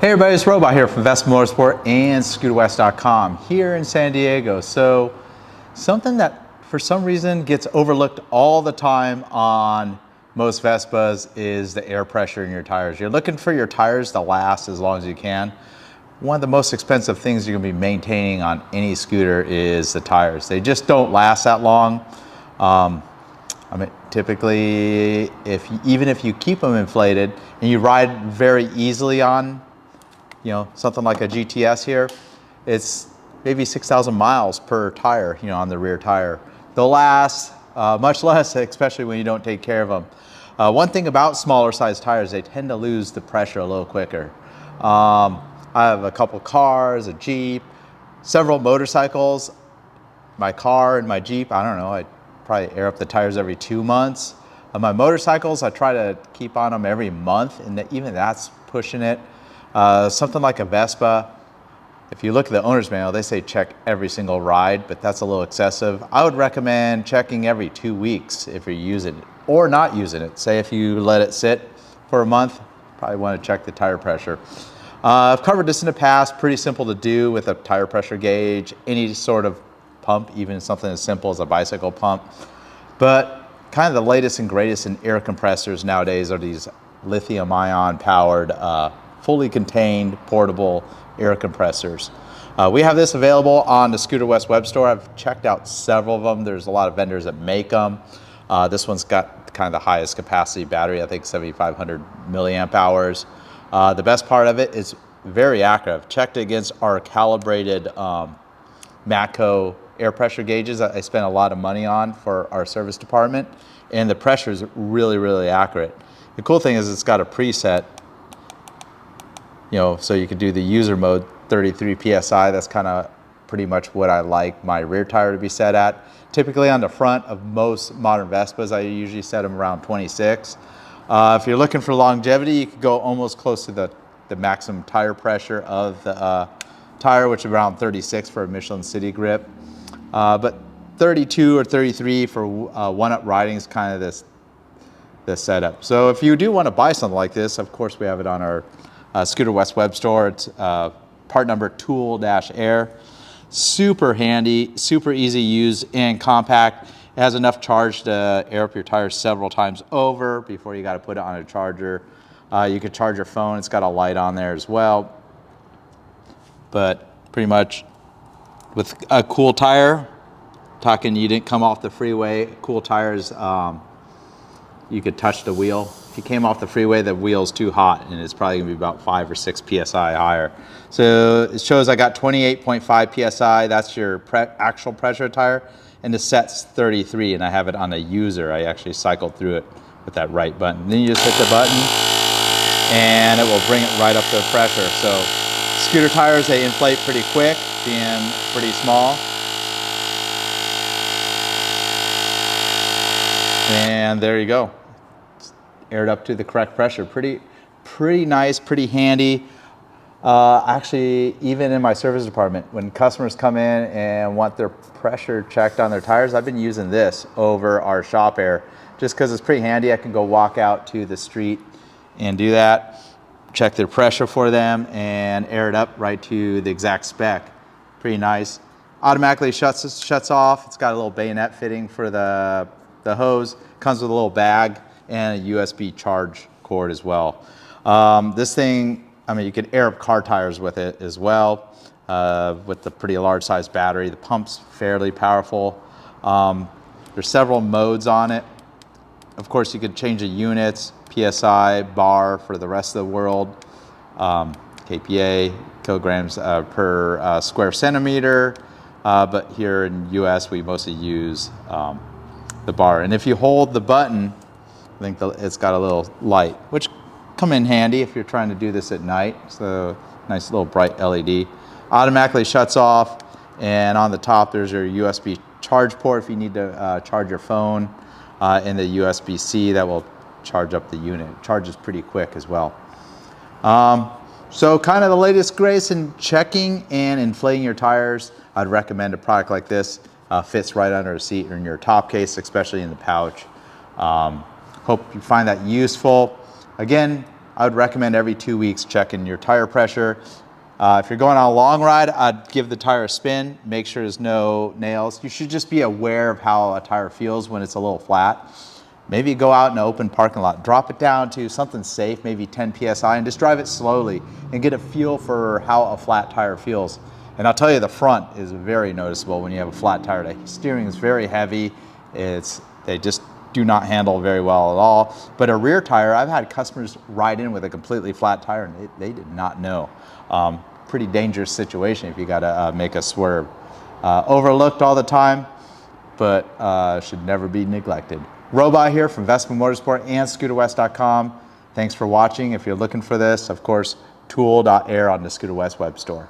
Hey everybody, it's Robot here from Vespa Motorsport and ScooterWest.com here in San Diego. So something that for some reason gets overlooked all the time on most Vespas is the air pressure in your tires. You're looking for your tires to last as long as you can. One of the most expensive things you're going to be maintaining on any scooter is the tires. They just don't last that long. I mean, typically, even if you keep them inflated and you ride very easily on, something like a GTS here, it's maybe 6,000 miles per tire, on the rear tire. They'll last much less, especially when you don't take care of them. One thing about smaller size tires, they tend to lose the pressure a little quicker. I have a couple cars, a Jeep, several motorcycles. My car and my Jeep, I don't know, I probably air up the tires every 2 months. On my motorcycles, I try to keep on them every month, and even that's pushing it. Something like a Vespa, if you look at the owner's manual, they say check every single ride, but that's a little excessive. I would recommend checking every 2 weeks if you're using it or not using it. Say if you let it sit for a month, probably want to check the tire pressure. I've covered this in the past, pretty simple to do with a tire pressure gauge, any sort of pump, even something as simple as a bicycle pump. But kind of the latest and greatest in air compressors nowadays are these lithium-ion powered, fully contained portable air compressors. We have this available on the Scooter West web store. I've checked out several of them. There's a lot of vendors that make them. This one's got kind of the highest capacity battery, I think 7,500 milliamp hours. The best part of it is very accurate. I've checked it against our calibrated Matco air pressure gauges that I spent a lot of money on for our service department, and the pressure is really, really accurate. The cool thing is it's got a preset, so you can do the user mode, 33 PSI. That's kind of pretty much what I like my rear tire to be set at. Typically on the front of most modern Vespas, I usually set them around 26. If you're looking for longevity, you could go almost close to the maximum tire pressure of the tire, which is around 36 for a Michelin City grip. But 32 or 33 for one-up riding is kind of this setup. So if you do want to buy something like this, of course we have it on our Scooter West web store. It's part number Tool-Air. Super handy, super easy to use and compact. It has enough charge to air up your tires several times over before you got to put it on a charger. You could charge your phone. It's got a light on there as well. But pretty much with a cool tire, talking you didn't come off the freeway, cool tires, you could touch the wheel. If you came off the freeway, the wheel's too hot and it's probably gonna be about 5 or 6 PSI higher. So it shows I got 28.5 PSI, that's your actual pressure tire, and the set's 33, and I have it on a user. I actually cycled through it with that right button. Then you just hit the button and it will bring it right up to pressure. So scooter tires, they inflate pretty quick, being pretty small. And there you go. It's aired up to the correct pressure. Pretty nice, pretty handy. Actually, even in my service department, when customers come in and want their pressure checked on their tires, I've been using this over our shop air just because it's pretty handy. I can go walk out to the street and do that, check their pressure for them, and air it up right to the exact spec. Pretty nice. Automatically shuts off. It's got a little bayonet fitting for the hose. Comes with a little bag and a USB charge cord as well. This thing, I mean, you could air up car tires with it as well, with the pretty large size battery. The pump's fairly powerful. There's several modes on it. Of course, you could change the units, PSI, bar for the rest of the world, KPA, kilograms per square centimeter. But here in US, we mostly use the bar. And if you hold the button, I think it's got a little light, which come in handy if you're trying to do this at night. So nice little bright LED. Automatically shuts off, and on the top there's your USB charge port if you need to charge your phone, and the USB-C that will charge up the unit. It charges pretty quick as well. So kind of the latest greatest in checking and inflating your tires. I'd recommend a product like this. Fits right under a seat or in your top case, especially in the pouch. Hope you find that useful. Again, I would recommend every 2 weeks checking your tire pressure. If you're going on a long ride, I'd give the tire a spin, make sure there's no nails. You should just be aware of how a tire feels when it's a little flat. Maybe go out in an open parking lot, drop it down to something safe, maybe 10 PSI, and just drive it slowly and get a feel for how a flat tire feels. And I'll tell you, the front is very noticeable when you have a flat tire. The steering is very heavy. They just do not handle very well at all. But a rear tire, I've had customers ride in with a completely flat tire and they did not know. Pretty dangerous situation if you gotta make a swerve. Overlooked all the time, but should never be neglected. Robot here from Vespa Motorsport and ScooterWest.com. Thanks for watching. If you're looking for this, of course, tool.air on the Scooter West web store.